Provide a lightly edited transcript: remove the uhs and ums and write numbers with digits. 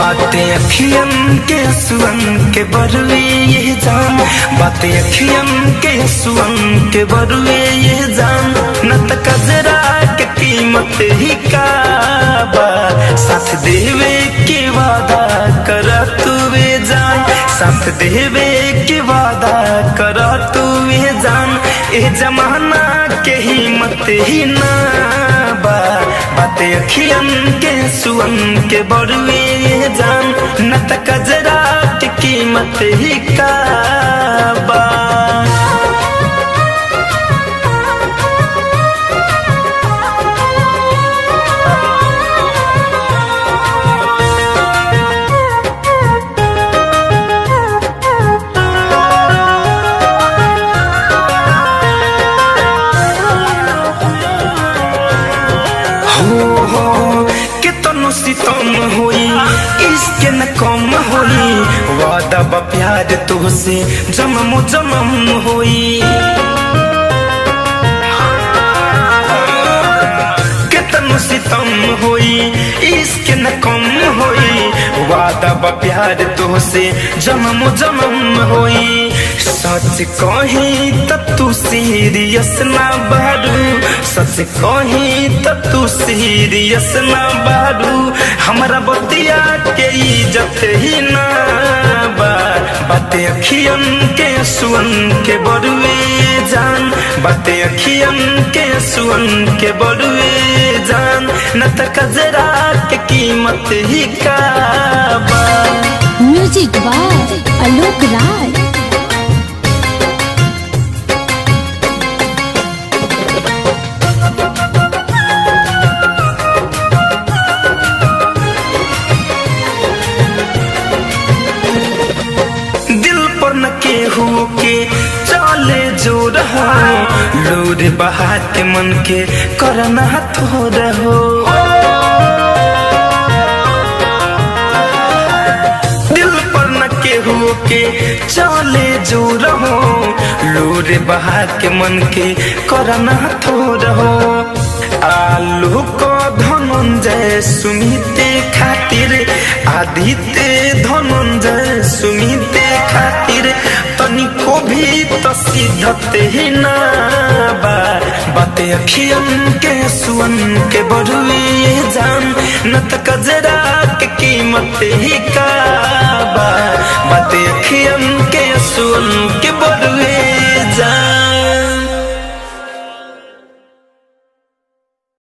बातें अखियन के सुअन के बरुए ये जान, बातें अखियन के सुअन के बरुए ये जान, न त कजरा के कीमत ही का बा, साथ देवे के वादा कर तुवे जान, साथ देवे के वादा कर तुवे जान, ए जमाना के हिम्मत ही ना बा, बातें अखियन के सुअन के बरुए ये जान, न त कजरा की कीमत ही का बा। कितनो सितम होई इसके न कम होई, वादा बा प्यार तुझसे जन्म जन्म होई, कितनो सितम होई इसके न कम होई, वादा बा प्यार तुझसे जन्म जन्म होई, सच कही त तू सीरियस ना बारू, सच कही त तू सीरियस ना बारू, हमरा बतिया के इज्जत ही ना बा, बातें अखियन के सुअन के बरुए जान, बातें अखियन के सुअन के बरुए जान, न त कजरा के कीमत ही का बा। Music by Alok Rai. केहू के चाले जो रहो, लोर बहा के मन के करना थो रहो, दिल पर न केहू के चाले जो रहो, लोर बहा के मन के करना थो रहो, आलू को धनंजय सुमिते खातिर, आदित्य धनंजय सुमिते खातिर, तनिको भी तो सिद्धत ही ना बा, बातें अखियन के सुअन के बरुए जान, न त कजरा के कीमत ही का बा, बातें